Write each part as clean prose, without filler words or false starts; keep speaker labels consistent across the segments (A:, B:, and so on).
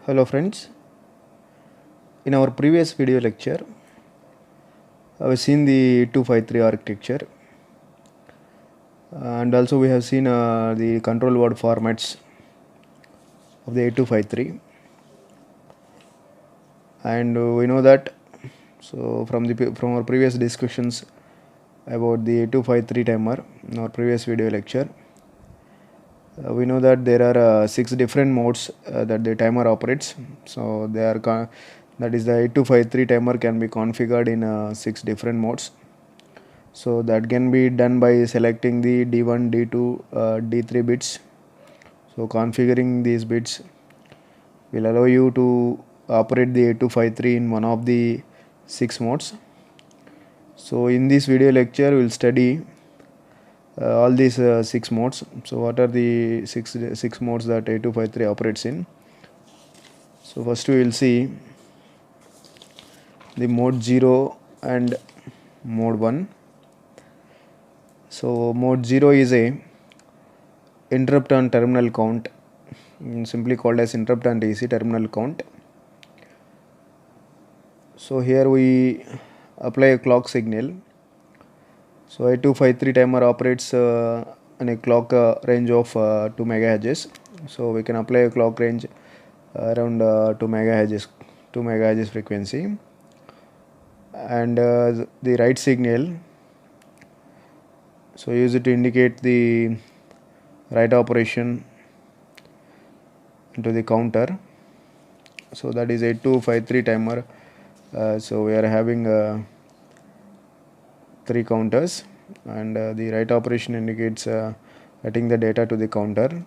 A: Hello friends, in our previous video lecture, we have seen the 8253 architecture and also we have seen the control word formats of the 8253, and we know that from our previous discussions about the 8253 timer in our previous video lecture, we know that there are 6 different modes that the timer operates. So that is the 8253 timer can be configured in 6 different modes. So that can be done by selecting the D1, D2, D3 bits. So configuring these bits will allow you to operate the 8253 in one of the 6 modes. So in this video lecture we will study all these 6 modes. So what are the six modes that 8253 operates in? So first we will see the mode 0 and mode 1. So mode 0 is a interrupt on terminal count, simply called as interrupt on DC terminal count. So here we apply a clock signal. So 8253 timer operates in a clock range of 2 megahertz. So we can apply a clock range around 2 megahertz frequency, and the write signal, so use it to indicate the write operation into the counter. So that is 8253 timer. So we are having 3 counters, and the write operation indicates writing the data to the counter,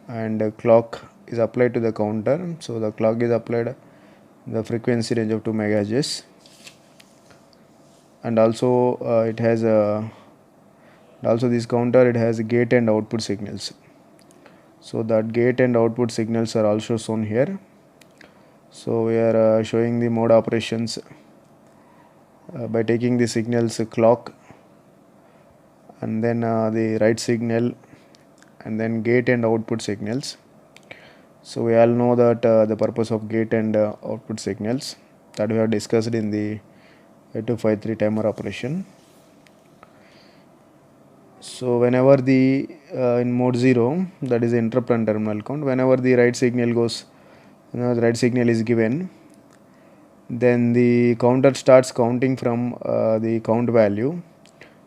A: and clock is applied to the counter. So the clock is applied the frequency range of 2 megahertz, and also it has also this counter, it has gate and output signals. So that gate and output signals are also shown here. So we are showing the mode operations by taking the signals clock, and then the write signal, and then gate and output signals. So we all know that the purpose of gate and output signals that we have discussed in the 8253 timer operation. So whenever the in mode 0, that is interrupt on terminal count, whenever the write signal goes, the write signal is given, then the counter starts counting from the count value.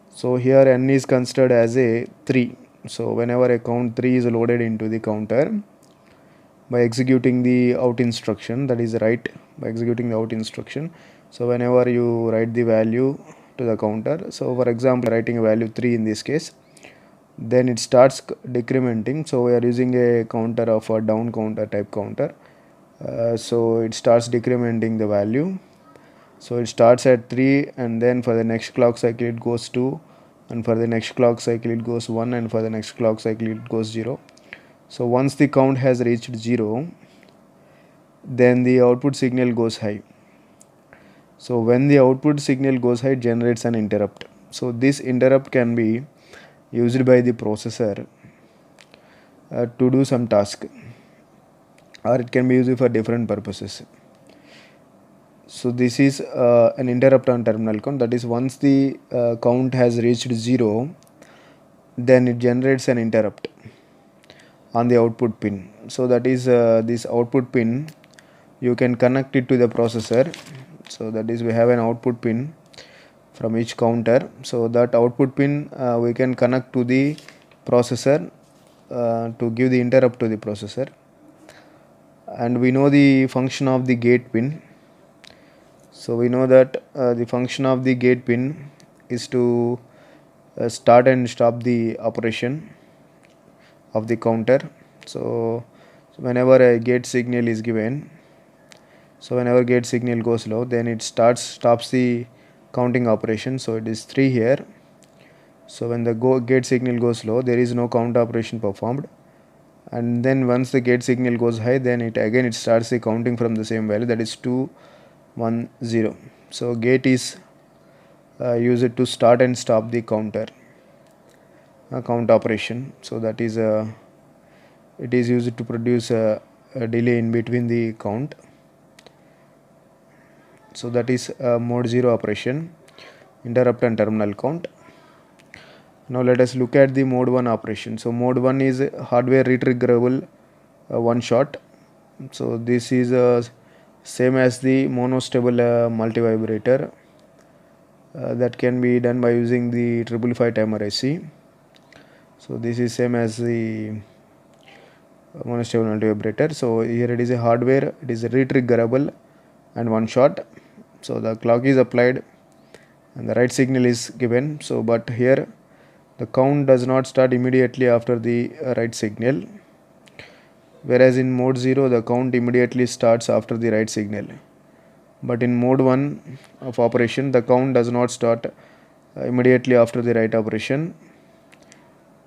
A: So here n is considered as a 3. So whenever a count 3 is loaded into the counter by executing the out instruction, that is write, by executing the out instruction. So whenever you write the value to the counter, so for example writing a value 3 in this case, then it starts decrementing. So we are using a counter of a down counter type counter. So it starts decrementing the value. So it starts at 3, and then for the next clock cycle it goes 2, and for the next clock cycle it goes 1, and for the next clock cycle it goes 0. So once the count has reached 0, then the output signal goes high. So when the output signal goes high, it generates an interrupt. So this interrupt can be used by the processor to do some task, or it can be used for different purposes. So this is an interrupt on terminal count. That is, once the count has reached 0, then it generates an interrupt on the output pin. So that is this output pin, you can connect it to the processor. So that is, we have an output pin from each counter. So that output pin we can connect to the processor to give the interrupt to the processor. And we know the function of the gate pin. So we know that the function of the gate pin is to start and stop the operation of the counter. So whenever a gate signal is given, so whenever gate signal goes low, then it stops the counting operation. So it is 3 here. So when the gate signal goes low, there is no count operation performed, and then once the gate signal goes high, then it starts the counting from the same value, that is 2, 1, 0. So gate is used to start and stop the counter count operation. So that is it is used to produce delay in between the count. So that is mode 0 operation, interrupt and terminal count. Now let us look at the mode 1 operation. So mode 1 is hardware retriggerable one shot. So this is same as the monostable multi-vibrator that can be done by using the 555 timer IC. So this is same as the monostable multi-vibrator. So here it is a hardware, it is retriggerable and one shot. So the clock is applied and the right signal is given. So but here the count does not start immediately after the right signal, whereas in mode 0 the count immediately starts after the right signal. But in mode 1 of operation the count does not start immediately after the right operation.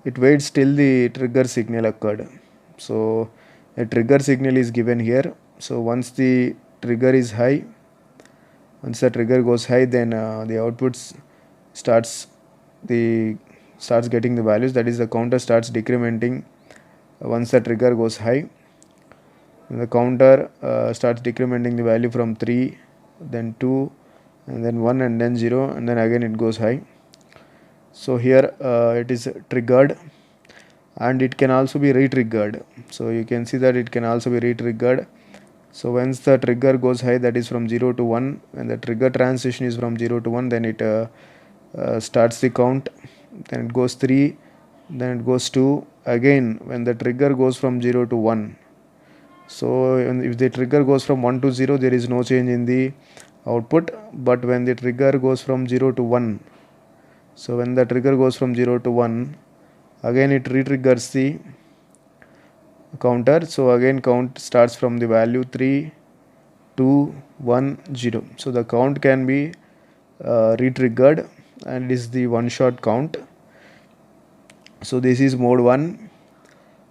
A: It waits till the trigger signal occurred. So a trigger signal is given here. So once the trigger is high, once the trigger goes high, then the output starts getting the values, that is the counter starts decrementing once the trigger goes high. The counter starts decrementing the value from 3, then 2, and then 1, and then 0, and then again it goes high. So here it is triggered, and it can also be re-triggered. So you can see that it can also be re-triggered. So once the trigger goes high, that is from 0 to 1, and the trigger transition is from 0 to 1, then it starts the count, then it goes 3, then it goes 2. Again when the trigger goes from 0 to 1, so if the trigger goes from 1 to 0, there is no change in the output. But when the trigger goes from 0 to 1, so when the trigger goes from 0 to 1, again it re-triggers the counter. So again count starts from the value 3, 2, 1, 0. So the count can be re-triggered, and is the one shot count. So this is mode 1,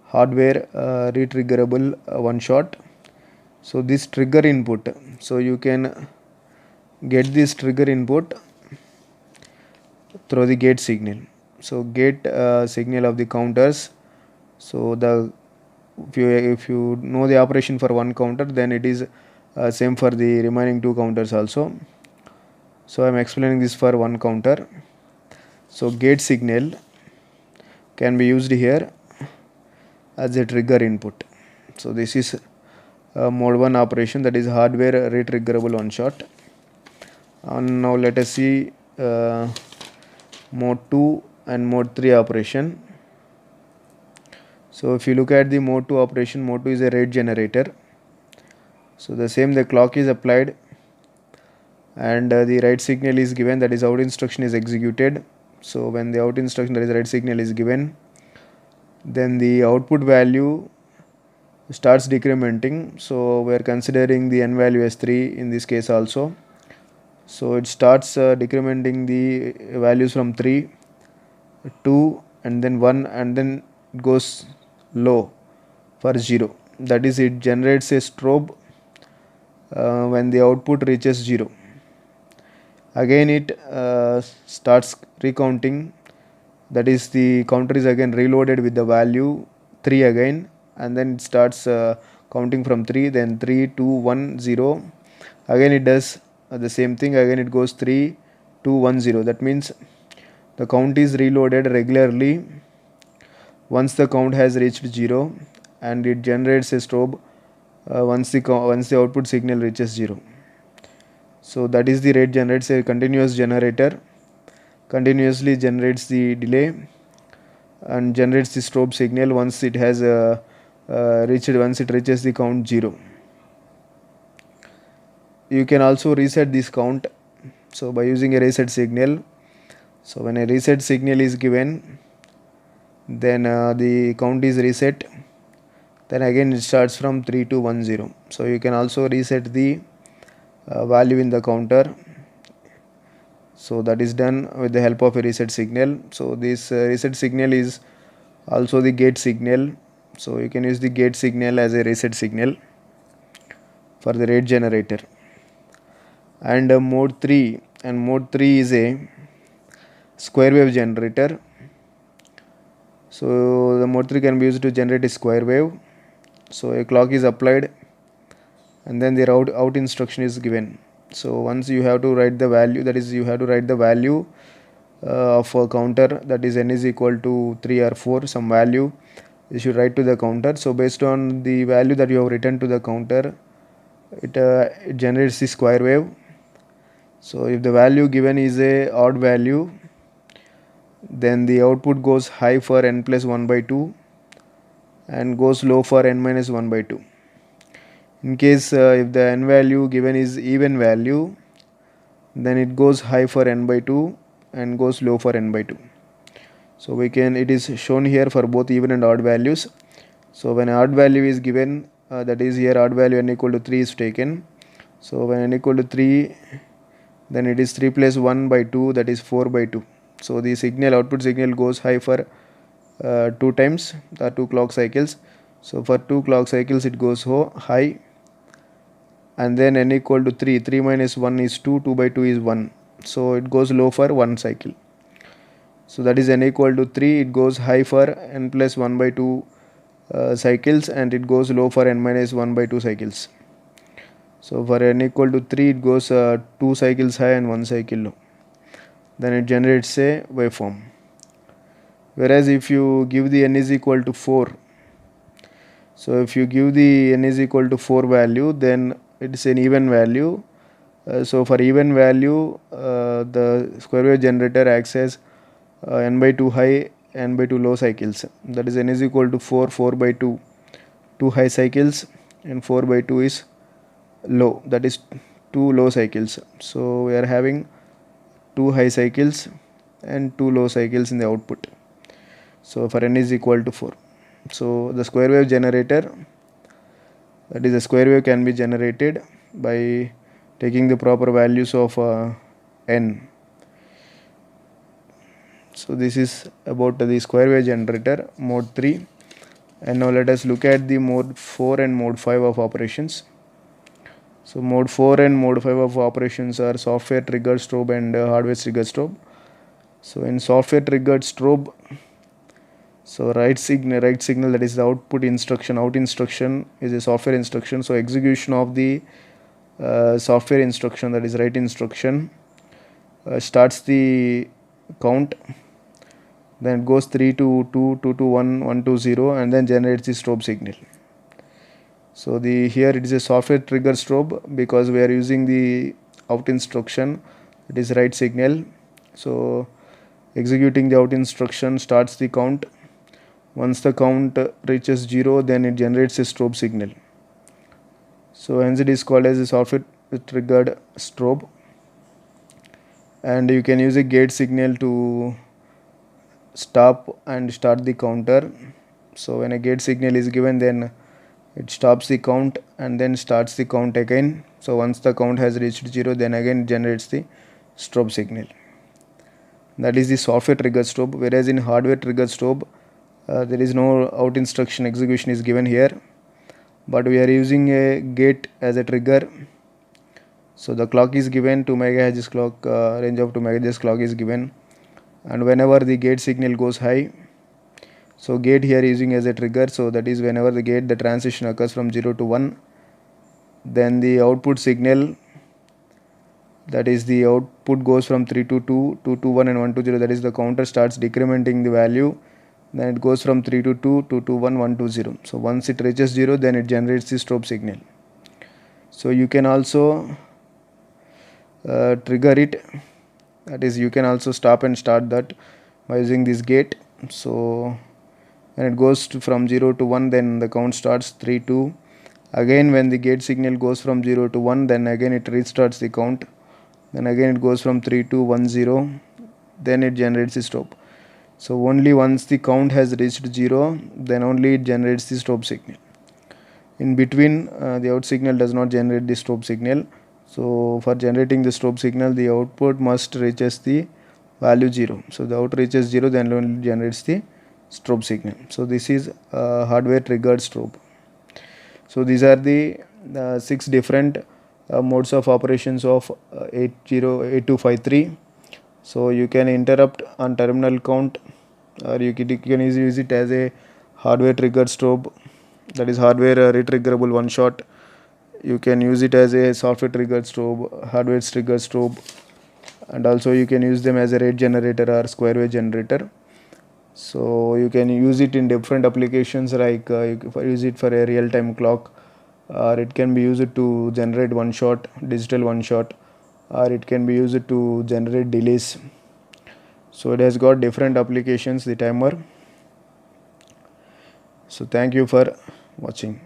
A: hardware re-triggerable one shot. So this trigger input, so you can get this trigger input through the gate signal. So gate signal of the counters. So the if you know the operation for one counter, then it is same for the remaining two counters also. So I am explaining this for one counter. So gate signal can be used here as a trigger input. So this is mode 1 operation, that is hardware re-triggerable one shot. And now let us see mode 2 and mode 3 operation. So if you look at the mode 2 operation, mode 2 is a rate generator. So the same, the clock is applied and the right signal is given, that is out instruction is executed. So when the out instruction, that is right signal, is given, then the output value starts decrementing. So we are considering the n value as 3 in this case also. So it starts decrementing the values from 3, 2, and then 1, and then it goes low for 0. That is, it generates a strobe when the output reaches 0. Again it starts recounting, that is the counter is again reloaded with the value 3 again, and then it starts counting from 3, then 3, 2, 1, 0. Again it does the same thing, again it goes 3, 2, 1, 0. That means the count is reloaded regularly once the count has reached 0, and it generates a strobe once the output signal reaches 0. So that is the rate generates a continuous generator, continuously generates the delay and generates the strobe signal once it has once it reaches the count 0. You can also reset this count, so by using a reset signal. So when a reset signal is given, then the count is reset, then again it starts from 3 to 1, 0. So you can also reset the value in the counter. So that is done with the help of a reset signal. So this reset signal is also the gate signal. So you can use the gate signal as a reset signal for the rate generator. And mode 3 is a square wave generator. So the mode 3 can be used to generate a square wave. So a clock is applied and then the out instruction is given. So once you have to write the value, that is you have to write the value of a counter, that is n is equal to 3 or 4, some value you should write to the counter. So based on the value that you have written to the counter, it generates the square wave. So if the value given is a odd value, then the output goes high for n plus 1 by 2 and goes low for n minus 1 by 2. In case if the n value given is even value, then it goes high for n by 2 and goes low for n by 2. So it is shown here for both even and odd values. So when odd value is given, that is here odd value n equal to 3 is taken. So when n equal to 3, then it is 3 plus 1 by 2, that is 4 by 2. So the output signal goes high for 2 times, 2 clock cycles. So for 2 clock cycles it goes high, and then n equal to 3, 3 minus 1 is 2, 2 by 2 is 1. So it goes low for 1 cycle. So that is n equal to 3, it goes high for n plus 1 by 2 cycles, and it goes low for n minus 1 by 2 cycles. So for n equal to 3, it goes 2 cycles high and 1 cycle low. Then it generates a waveform. Whereas if you give the n is equal to 4, so if you give the n is equal to 4 value, then it is an even value. So for even value, the square wave generator acts as n by 2 high, n by 2 low cycles. That is n is equal to 4, 4 by 2, 2 high cycles, and 4 by 2 is low, that is 2 low cycles. So we are having 2 high cycles and 2 low cycles in the output. So for n is equal to 4. So the square wave generator, that is the square wave can be generated by taking the proper values of n. So this is about the square wave generator mode 3. And now let us look at the mode 4 and mode 5 of operations. So mode 4 and mode 5 of operations are software triggered strobe and hardware triggered strobe. So in software triggered strobe, so write signal, that is the output instruction. Out instruction is a software instruction. So execution of the software instruction, that is write instruction, starts the count. Then it goes 3 to 2, 2 to 1, 1 to 0, and then generates the strobe signal. So here it is a software trigger strobe because we are using the out instruction, it is write signal. So executing the out instruction starts the count. Once the count reaches 0, then it generates a strobe signal. So hence it is called as a software triggered strobe. And you can use a gate signal to stop and start the counter. So when a gate signal is given, then it stops the count and then starts the count again. So once the count has reached 0, then again it generates the strobe signal. That is the software triggered strobe. Whereas in hardware triggered strobe, there is no out instruction execution is given here, but we are using a gate as a trigger. So the clock is given, 2 MHz clock, range of 2 MHz clock is given, and whenever the gate signal goes high, so gate here using as a trigger. So that is whenever the transition occurs from 0 to 1, then the output signal, that is the output goes from 3 to 2, 2 to 1 and 1 to 0, that is the counter starts decrementing the value. Then it goes from 3 to 2, 2 to 1, 1 to 0. So once it reaches 0, then it generates the strobe signal. So you can also trigger it, that is you can also stop and start that by using this gate. So when it goes from 0 to 1, then the count starts 3, 2. Again when the gate signal goes from 0 to 1, then again it restarts the count. Then again it goes from 3 to 1, 0. Then it generates the strobe. So only once the count has reached 0, then only it generates the strobe signal. In between, the out signal does not generate the strobe signal. So for generating the strobe signal, the output must reaches the value 0. So the out reaches 0, then only generates the strobe signal. So this is hardware triggered strobe. So these are the 6 different modes of operations of 8253. So you can interrupt on terminal count, or you can use it as a hardware triggered strobe, that is hardware retriggerable one shot. You can use it as a software triggered strobe, hardware triggered strobe, and also you can use them as a rate generator or square wave generator. So you can use it in different applications, like you can use it for a real time clock, or it can be used to generate one shot, digital one shot, or it can be used to generate delays. So it has got different applications, the timer. So thank you for watching.